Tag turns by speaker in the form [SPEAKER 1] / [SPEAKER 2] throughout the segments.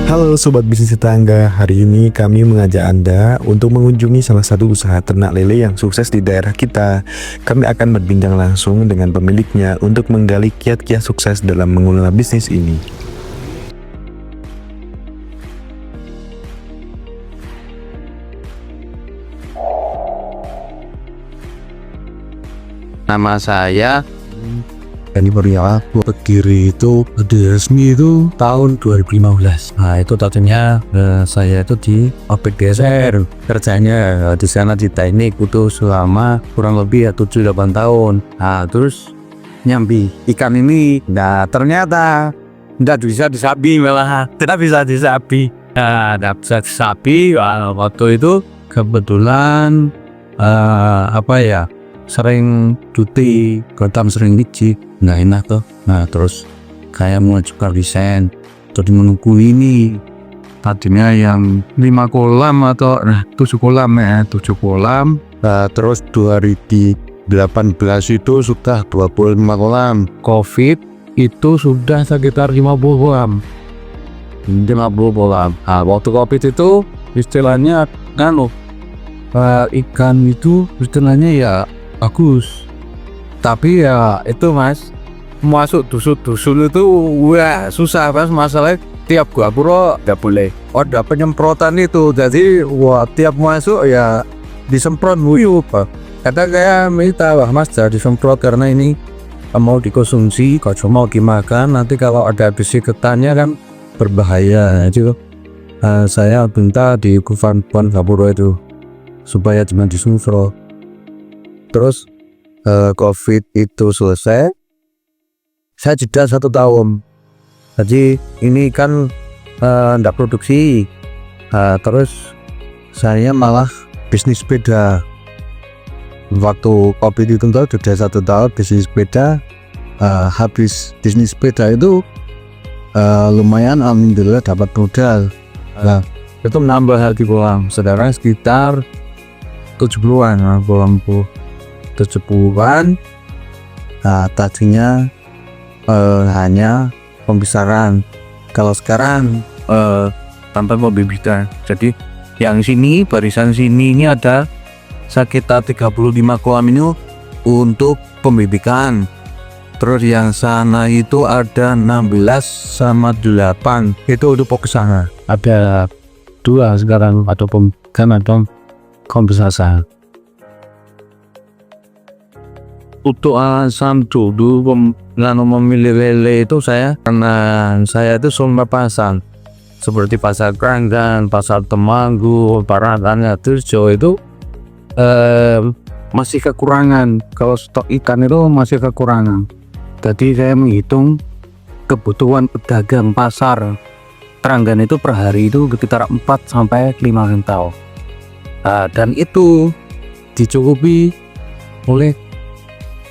[SPEAKER 1] Halo Sobat Bisnis Tetangga, hari ini kami mengajak Anda untuk mengunjungi salah satu usaha ternak lele yang sukses di daerah kita. Kami akan berbincang langsung dengan pemiliknya untuk menggali kiat-kiat sukses dalam mengelola bisnis ini.
[SPEAKER 2] Nama saya
[SPEAKER 3] Ini Pria Kiri itu resmi itu tahun 2015. Nah itu tadinya saya itu di OPDSR kerjanya di sana di teknik itu selama kurang lebih 7-8 tahun. Nah terus nyambi ikan ini, nah ternyata tidak bisa disapi, malah tidak bisa disapi. Nah tidak bisa disapi. Waktu itu kebetulan sering cuti, ketam sering licik, nggak enak tuh. Nah terus kayak mengajukan resign, jadi menunggu ini tadinya yang 5 kolam atau 7 kolam ya, 7 kolam. Terus 2018 itu sudah 25 kolam. Covid itu sudah sekitar 50 kolam. 50 kolam. Nah waktu Covid itu istilahnya ikan itu istilahnya ya bagus, tapi ya itu mas masuk dusun itu wah susah mas, masalahnya tiap gua pura nggak boleh ada penyemprotan itu, jadi wah tiap masuk ya disemprot wuyup. Kata kayak minta wah mas jangan disemprot karena ini mau dikonsumsi, kalau mau dimakan nanti kalau ada besi ketannya kan berbahaya. Jadi saya minta di Kufan Gapura itu supaya jangan disemprot. Terus Covid itu selesai, saya jeda 1 tahun. Jadi ini kan ndak produksi. Terus saya malah bisnis sepeda. Waktu Covid itu sudah 1 tahun bisnis sepeda. Habis bisnis sepeda itu lumayan, alhamdulillah dapat modal. Itu menambah lagi kolam, sekarang sekitar 70-an kolamku. 70-an. Tadinya hanya pembesaran, kalau sekarang tanpa pembibitan. Jadi yang sini, barisan sini ini ada sekitar 35 kolam ini untuk pembibikan. Terus yang sana itu ada 16 sama 8 itu untuk pokesana. Ada 2 sekarang atau pembibikan atau pembesaran. Untuk alasan dulu memilih lele itu karena saya itu sumber pasar seperti pasar Keranggan, pasar Temanggung, Paratannya Tirjo itu masih kekurangan. Kalau stok ikan itu masih kekurangan. Jadi saya menghitung kebutuhan pedagang pasar Keranggan itu per hari itu sekitar 4-5 kental. Dan itu dicukupi oleh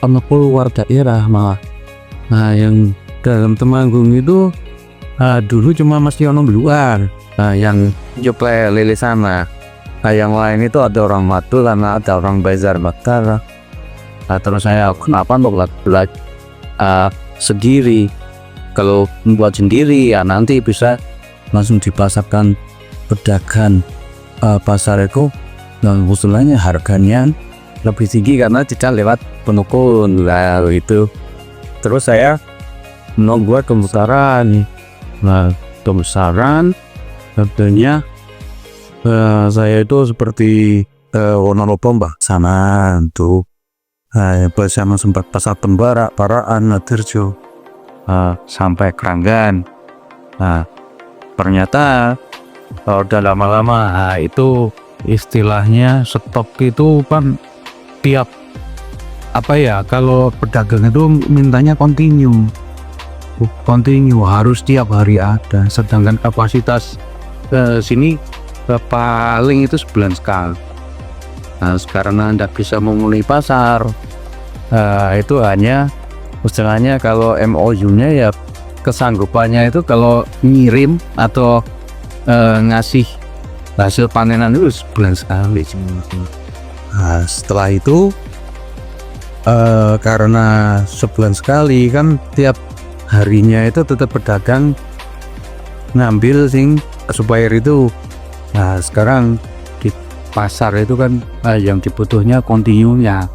[SPEAKER 3] keluar daerah malah. Nah yang dalam Temanggung itu dulu cuma masih ono luar, yang juplek lele sana. Yang lain itu ada orang Matulan, ada orang Bazar Bakar. Terus saya kenapa belajar sendiri. Kalau membuat sendiri ya nanti bisa langsung dipasarkan pedagang pasar itu, dan usulannya harganya lebih tinggi karena tidak lewat penukun lah itu. Terus saya membuat pembesaran. Nah pembesaran tentunya saya itu seperti Wonolopo Mbak sana tuh bersama sempat pasar Tembara, Paraan, Tirjo sampai Keranggan. Nah ternyata udah lama-lama itu istilahnya stok itu kan tiap kalau pedagang itu mintanya kontinu harus tiap hari ada, sedangkan kapasitas sini paling itu sebulan sekali. Nah karena tidak bisa memulai pasar, itu hanya istilahnya kalau MOU-nya ya kesanggupannya itu kalau ngirim atau ngasih hasil panenan itu sebulan sekali. Nah setelah itu karena sebulan sekali kan tiap harinya itu tetap pedagang ngambil sing supplier itu. Nah sekarang di pasar itu kan yang dibutuhnya kontinu ya,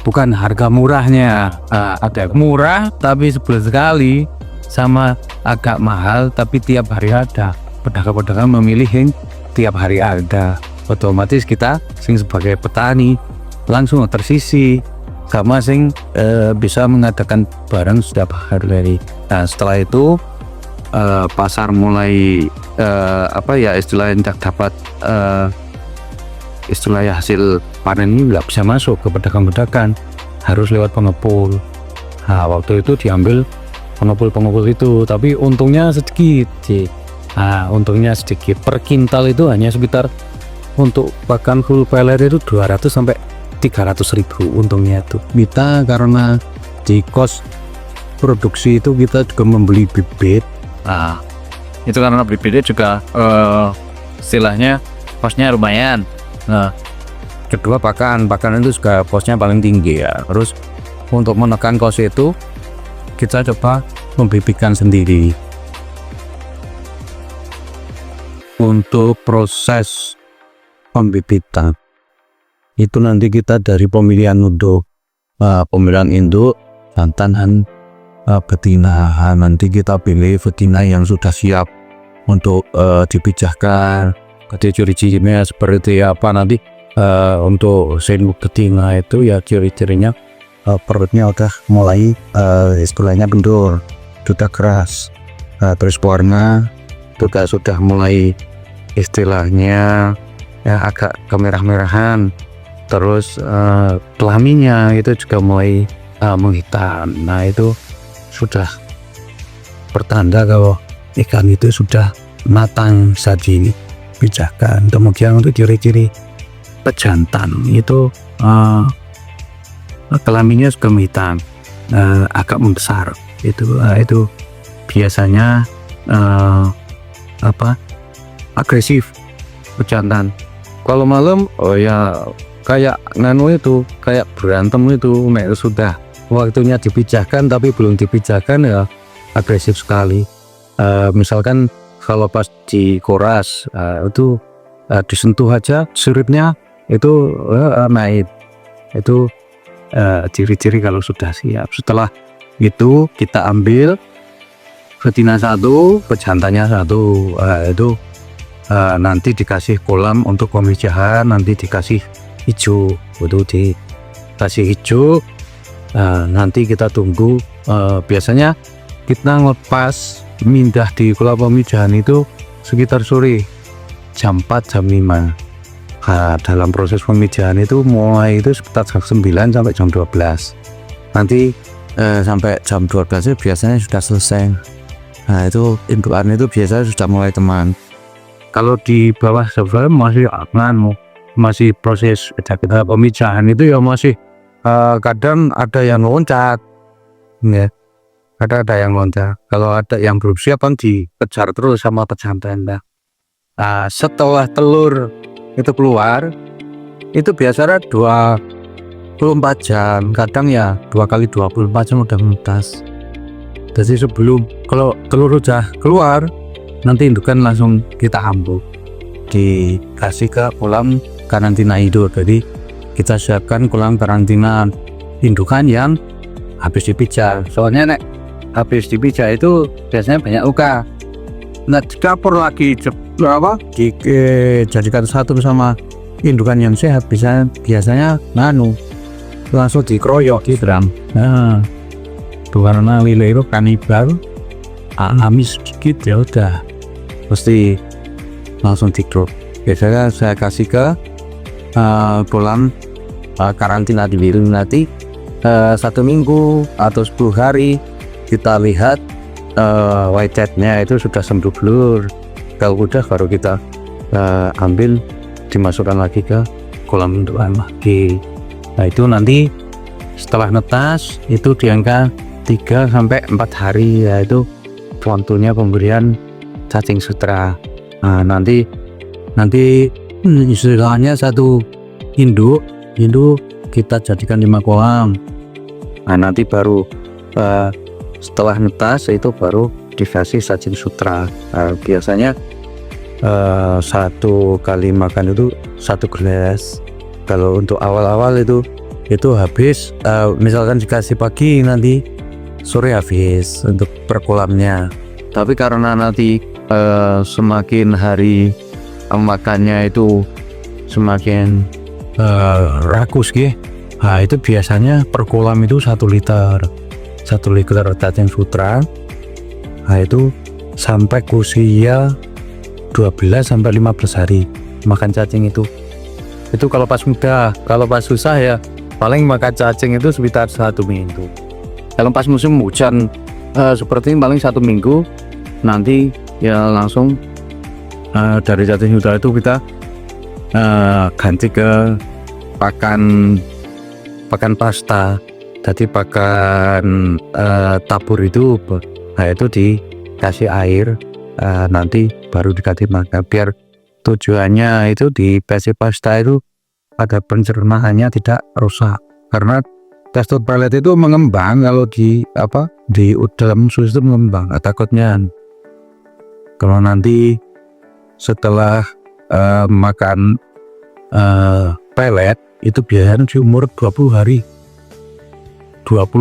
[SPEAKER 3] bukan harga murahnya. Ada murah tapi sebulan sekali, sama agak mahal tapi tiap hari ada. Pedagang-pedagang memilih yang tiap hari ada. Otomatis kita sing sebagai petani langsung tersisi, sama sing bisa mengadakan barang setiap hari. Nah setelah itu pasar mulai istilahnya dapat istilahnya hasil panen ini nggak bisa masuk ke pedagang-pedagang, harus lewat pengepul. Nah waktu itu diambil pengepul itu, tapi untungnya sedikit sih. Nah untungnya sedikit, per kintal itu hanya sekitar untuk pakan full peler itu 200 sampai 300 ribu untungnya itu. Kita karena di kos produksi itu kita juga membeli bibit.
[SPEAKER 2] Nah, itu karena bibitnya juga istilahnya kosnya lumayan. Nah,
[SPEAKER 3] Kedua pakan itu juga kosnya paling tinggi ya. Terus untuk menekan kos itu kita coba membibitkan sendiri. Untuk proses pembibitan itu nanti kita dari pemilihan untuk pemilihan induk, jantan dan betina. Nanti kita pilih betina yang sudah siap untuk dipijahkan. Ciri-cirinya seperti apa nanti. Untuk induk betina itu ya ciri-cirinya perutnya udah mulai istilahnya bendur, sudah keras, terus warna juga sudah mulai istilahnya ya agak kemerah-merahan, terus kelaminnya itu juga mulai menghitam. Nah itu sudah pertanda kalau ikan itu sudah matang saat ini pijahkan. Kemudian untuk ciri-ciri pejantan itu kelaminnya juga hitam, agak membesar. Itu biasanya agresif pejantan. Kalau malam kayak kayak berantem itu. Sudah waktunya dipijahkan tapi belum dipijahkan ya agresif sekali. Misalkan kalau pas di koras itu disentuh aja siripnya itu naik. Itu ciri-ciri kalau sudah siap. Setelah itu kita ambil betina satu, pejantannya satu. Itu nanti dikasih kolam untuk pemijahan, nanti dikasih hijau. Itu dikasih hijau. Nanti kita tunggu. Biasanya kita ngelepas mindah di kolam pemijahan itu sekitar sore jam 4 jam 5. Dalam proses pemijahan itu mulai itu sekitar jam 9 sampai jam 12. Nanti sampai jam 12 itu biasanya sudah selesai. Nah itu indukan itu biasanya sudah mulai teman. Kalau di bawah sebenarnya masih aman, masih proses pemijahan itu ya masih kadang ada yang loncat, ya. Ada yang loncat. Kalau ada yang belum siap kan dikejar terus sama pejantan. Setelah telur itu keluar, itu biasanya 24 jam, kadang ya 2 kali 24 jam udah menetas. Jadi sebelum kalau telur udah keluar, nanti indukan langsung kita ambuk, dikasih ke kolam karantina induk. Jadi kita siapkan kolam karantina indukan yang habis dipijak. Soalnya habis dipijak itu biasanya banyak luka. Nah dikapur lagi dijadikan satu sama indukan yang sehat, biasanya langsung dikeroyok di drum. Nah karena lele itu kanibal, amis sedikit ya udah pasti langsung dikrop. Biasanya saya kasih ke kolam karantina di biru. Nanti 1 minggu atau 10 hari kita lihat white nya itu sudah sembuh blur. Kalau udah baru kita ambil, dimasukkan lagi ke kolam indukan lagi. Nah itu nanti setelah netas itu di angka 3 sampai 4 hari, yaitu waktunya pemberian cacing sutra. Nah nanti istilahnya satu induk kita jadikan 5 kolam. Nah nanti baru setelah netas itu baru dikasih cacing sutra. Biasanya satu kali makan itu 1 gelas. Kalau untuk awal-awal itu habis, misalkan dikasih pagi, nanti sore habis untuk per kolamnya. Tapi karena nanti semakin hari makannya itu semakin rakus gitu. Nah, itu biasanya per kolam itu 1 liter cacing sutra. Nah, itu sampai usia 12 sampai 15 hari makan cacing itu kalau pas muda. Kalau pas susah ya paling makan cacing itu sekitar 1 minggu. Kalau pas musim hujan seperti ini paling 1 minggu, nanti ya langsung dari cacing sutra itu kita ganti ke pakan pasta. Jadi pakan tabur itu, nah itu dikasih air, nanti baru dikasih makan. Biar tujuannya itu dikasih pasta itu pada pencernaannya tidak rusak, karena tekstur pelet itu mengembang kalau di dalam susu itu mengembang. Takutnya kalau nanti setelah makan pelet itu biasanya di umur 20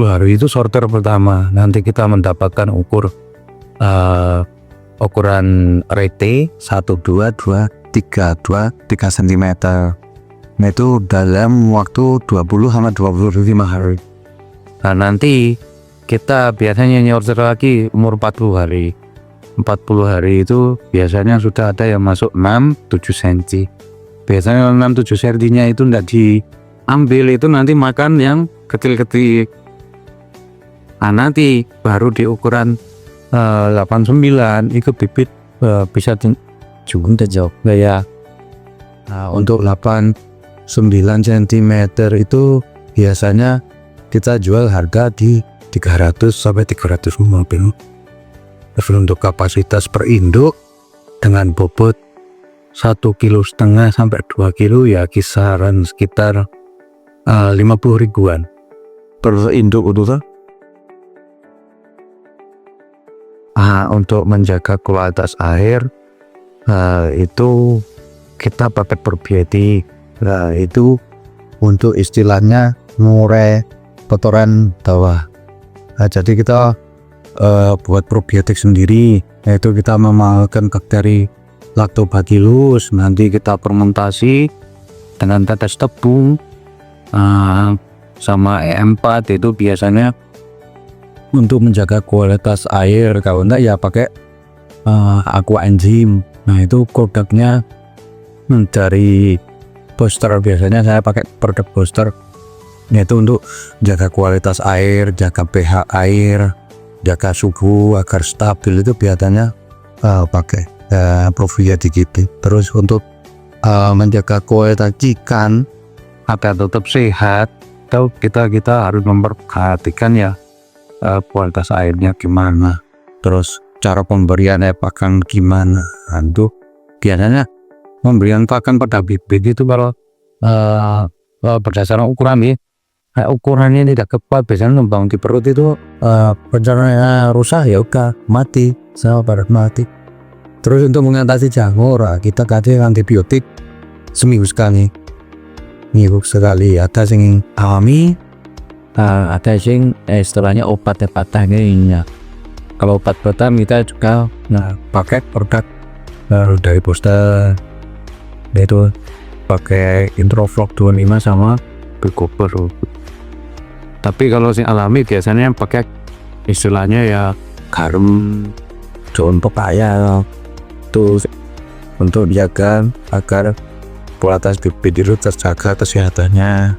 [SPEAKER 3] hari itu sorter pertama. Nanti kita mendapatkan ukuran rete 1, 2, 3 cm. Nah, itu dalam waktu 20 sama 25 hari. Nah, nanti kita biasanya nyorter lagi umur 40 hari. 40 hari itu biasanya sudah ada yang masuk 6-7 cm. Biasanya 6-7 cm itu tidak diambil, itu nanti makan yang kecil-kecil. Nah, nanti baru di ukuran 89 itu bibit bisa juga jauh ya. Nah, untuk 89 cm itu biasanya kita jual harga di 300 sampai 350. Terus untuk kapasitas per induk dengan bobot 1,5 kg sampai 2 kg ya kisaran sekitar 50 ribuan per induk itu. Untuk menjaga kualitas air itu kita pakai probiotik. Nah, itu untuk istilahnya ngurai kotoran bawah. Nah, jadi kita buat probiotik sendiri, yaitu kita memakai bakteri Lactobacillus, nanti kita fermentasi dengan tetes tepung sama E4. Itu biasanya untuk menjaga kualitas air. Kalau enggak ya pakai aqua enzim. Nah, itu produknya dari Booster. Biasanya saya pakai produk Booster, yaitu untuk jaga kualitas air, jaga pH air, jaga suhu agar stabil. Itu biasanya pakai probiotik gitu. Terus untuk menjaga kualitas ikan agar tetap sehat, kita harus memperhatikan ya kualitas airnya gimana, terus cara pemberian pakan gimana. Untuk biasanya pemberian pakan pada bibit itu kalau berdasarkan ukuran ukurannya tidak tepat, biasanya membangun di perut itu pencernaan rusak, ya udah mati, sama pada mati. Terus untuk mengatasi jamur, kita kasih antibiotik seminggu sekali. Ada yang alami, ada yang istilahnya obat-obatan ini. Kalau obat-obatan kita juga pakai produk dari Booster, yaitu pakai Introvloc 25 sama Bicover. Tapi kalau yang alami biasanya pakai istilahnya ya garam, daun pepaya, itu untuk dijaga agar kualitas bibit itu terjaga kesehatannya.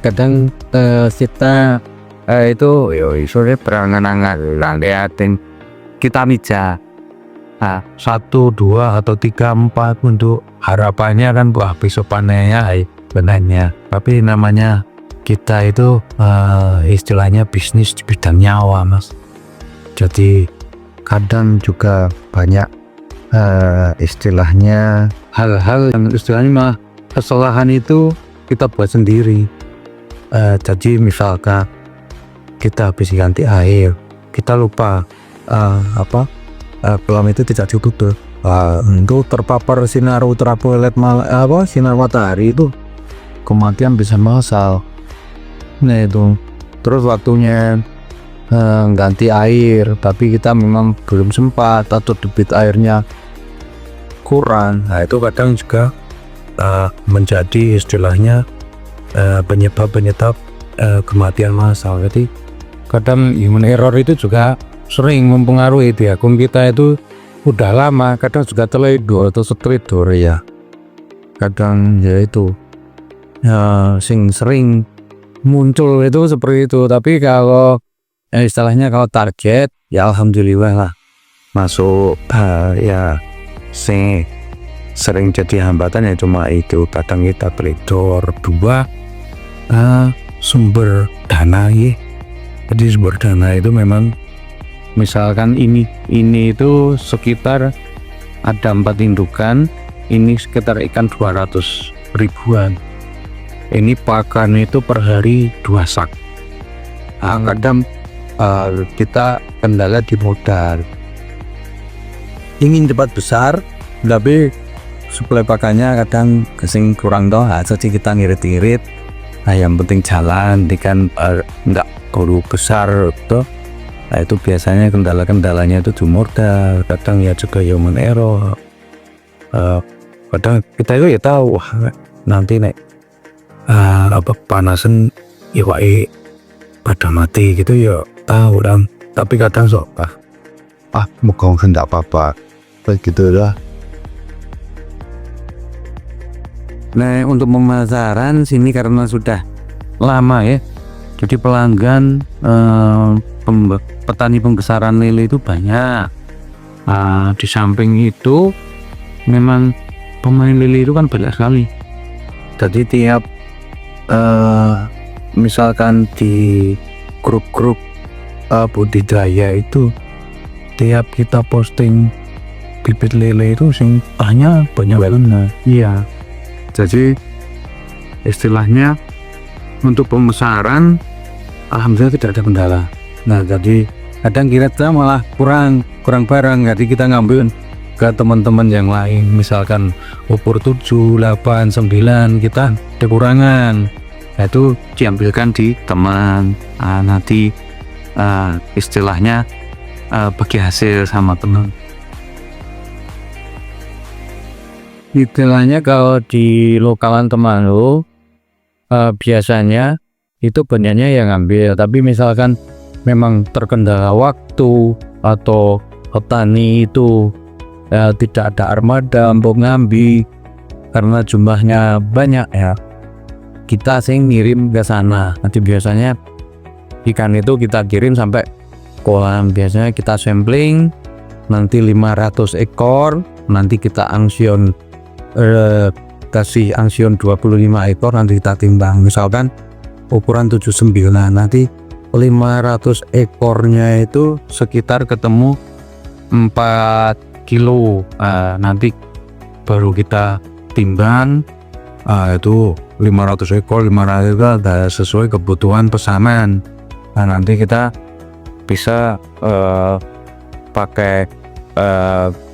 [SPEAKER 3] Kadang kita itu sore berangan-angan liatin kita mija 1, 2 atau 3, 4 untuk harapannya kan besok panennya benarnya. Tapi namanya kita itu istilahnya bisnis di bidang nyawa, Mas. Jadi kadang juga banyak istilahnya hal-hal yang istilahnya kesalahan itu kita buat sendiri. Jadi misalkan kita habis ganti air, kita lupa kolam itu tidak ditutup. Itu terpapar sinar ultraviolet sinar matahari itu kematian bisa massal. Nah itu terus waktunya ganti air tapi kita memang belum sempat atau debit airnya kurang. Nah itu kadang juga menjadi istilahnya penyebab kematian massal. Jadi kadang human error itu juga sering mempengaruhi akun kita itu udah lama, kadang juga teledor atau setledor ya. Kadang ya itu sering muncul itu seperti itu. Tapi kalau istilahnya kalau target ya alhamdulillah lah masuk. Ya sering jadi hambatan ya cuma itu, kadang kita teledor. Dua sumber dana ya. Jadi sumber dana itu memang misalkan ini itu sekitar ada 4 indukan, ini sekitar ikan 200 ribuan. Ini pakan itu per hari 2 sak. Kadang kita kendala di modal, ingin cepat besar tapi suplai pakannya kadang kesing kurang jadi kita ngirit-ngirit. Yang penting jalan ikan enggak guru besar tuh. Nah itu biasanya kendalanya itu di modal, kadang ya juga human error. Kadang kita itu ya tahu nanti panasan ya pada mati gitu ya tahu dan tapi kadang
[SPEAKER 1] Muka enggak apa-apa begitu lah.
[SPEAKER 3] Nah untuk pemasaran sini karena sudah lama ya, jadi pelanggan petani pembesaran lele itu banyak. Di samping itu memang pemain lele itu kan banyak sekali. Jadi tiap misalkan di grup-grup budidaya itu tiap kita posting bibit lele itu sing banyak banget. Iya. Jadi istilahnya untuk pemasaran alhamdulillah tidak ada kendala. Nah jadi kadang kita malah kurang barang, jadi kita ngambil ke teman-teman yang lain. Misalkan upur 7, 8, 9 kita kekurangan, nah, itu diambilkan di teman. Nanti istilahnya bagi hasil sama teman. Istilahnya kalau di lokalan teman lo biasanya itu banyaknya yang ngambil, tapi misalkan memang terkendala waktu atau petani itu tidak ada armada untuk ngambil karena jumlahnya banyak ya, kita sing ngirim ke sana. Nanti biasanya ikan itu kita kirim sampai kolam, biasanya kita sampling nanti 500 ekor, nanti kita kasih angsion 25 ekor, nanti kita timbang misalkan ukuran 79, nanti 500 ekornya itu sekitar ketemu 4 kilo. Nanti baru kita timbang. Itu 500 ekor ada sesuai kebutuhan pesanan. Nanti kita bisa pakai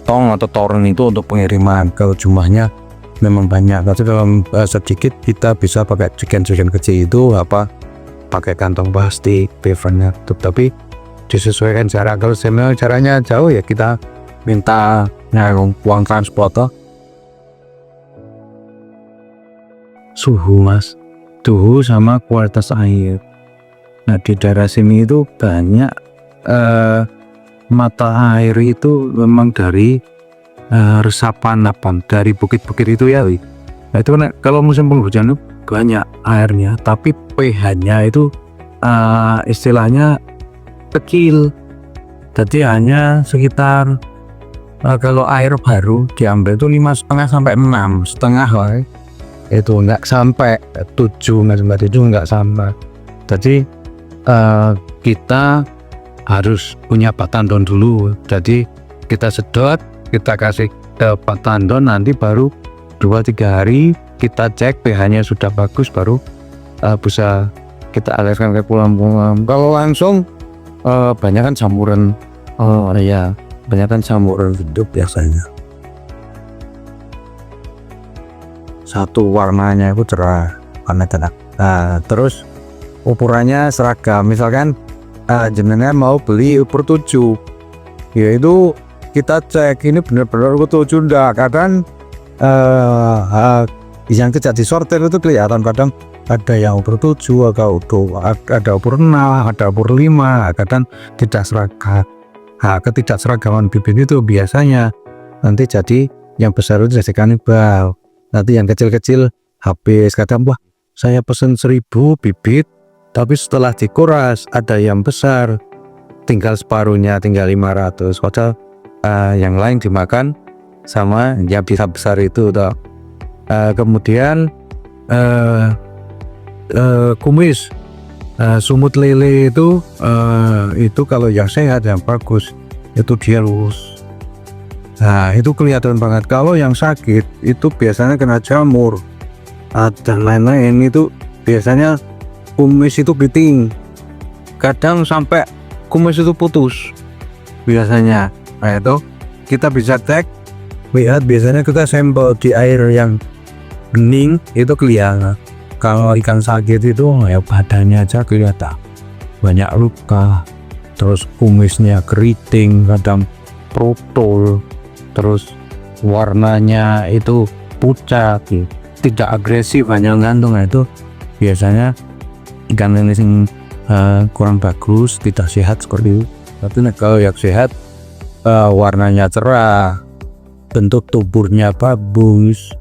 [SPEAKER 3] tong atau toren itu untuk pengiriman kalau jumlahnya memang banyak. Tapi kalau sedikit kita bisa pakai chicken kecil itu pakai kantong plastik papernya, tapi disesuaikan cara. Kalau caranya jauh ya kita minta uang transport. Suhu sama kualitas air. Nah di daerah sini itu banyak mata air itu memang dari resapan dari bukit-bukit itu ya. Nah itu kan kalau musim penghujan itu banyak airnya, tapi pH-nya itu istilahnya kecil. Jadi hanya sekitar kalau air baru diambil itu 5,5 sampai 6,5 itu enggak sampai 7, enggak sampai. Jadi kita harus punya Pak Tandon dulu. Jadi kita sedot, kita kasih ke Pak Tandon, nanti baru 2-3 hari kita cek pH-nya sudah bagus, baru bisa kita alirkan ke pulau-pulau. Kalau langsung banyak kan campuran. Oh iya, banyak kan campuran hidup biasanya. Satu warnanya itu cerah, warna cerah. Nah, terus ukurannya seragam. Misalkan jenengan mau beli ukur 7, yaitu kita cek ini benar-benar ukur 7 enggak. Kadang yang tidak disortir itu kelihatan, kadang ada yang ukur 7, ada ukur 6, ada ukur 5, kadang tidak seragam. Ketidakseragaman bibit itu biasanya nanti jadi yang besar itu jadi kanibal, nanti yang kecil-kecil habis. Kadang wah saya pesen 1000 bibit, tapi setelah dikuras ada yang besar tinggal separuhnya, tinggal 500, padahal yang lain dimakan sama yang bisa besar itu toh. Kemudian kumis, sumut lele itu kalau yang sehat yang bagus itu dia lurus. Nah itu kelihatan banget. Kalau yang sakit itu biasanya kena jamur dan lain-lain, itu biasanya kumis itu piting, kadang sampai kumis itu putus biasanya. Nah itu kita bisa cek, lihat biasanya kita sampel di air yang bening itu kelihatan. Kalau ikan sakit itu ya badannya aja kelihatan banyak luka, terus kumisnya keriting, kadang protol, terus warnanya itu pucat, tidak agresif, hanya gantung. Itu biasanya ikan lele yang kurang bagus, tidak sehat seperti itu. Tapi kalau yang sehat warnanya cerah, bentuk tuburnya bagus,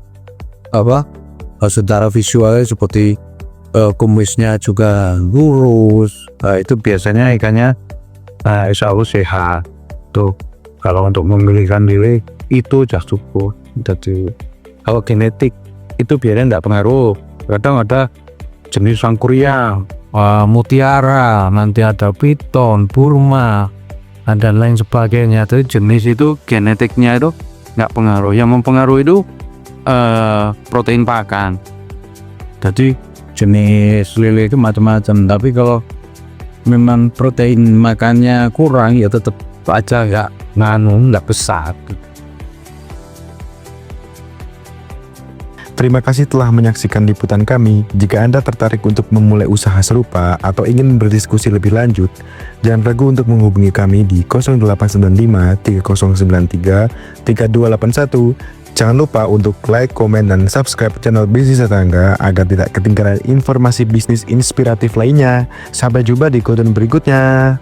[SPEAKER 3] secara visualnya seperti kumisnya juga lurus. Itu biasanya ikannya insya Allah sehat. Tuh kalau untuk memilih ikan lele itu sudah cukup. Jadi kalau genetik itu biasanya tidak pengaruh. Kadang ada jenis sangkuria, mutiara, nanti ada piton, burma, dan lain sebagainya. Jadi jenis itu genetiknya itu nggak pengaruh. Yang mempengaruhi itu protein pakan. Jadi jenis lele itu macam-macam, tapi kalau memang protein makannya kurang ya tetap aja nggak besar.
[SPEAKER 1] Terima kasih telah menyaksikan liputan kami. Jika Anda tertarik untuk memulai usaha serupa atau ingin berdiskusi lebih lanjut, jangan ragu untuk menghubungi kami di 0895 3093 3281. Jangan lupa untuk like, komen, dan subscribe channel Bisnis Tetangga agar tidak ketinggalan informasi bisnis inspiratif lainnya. Sampai jumpa di konten berikutnya.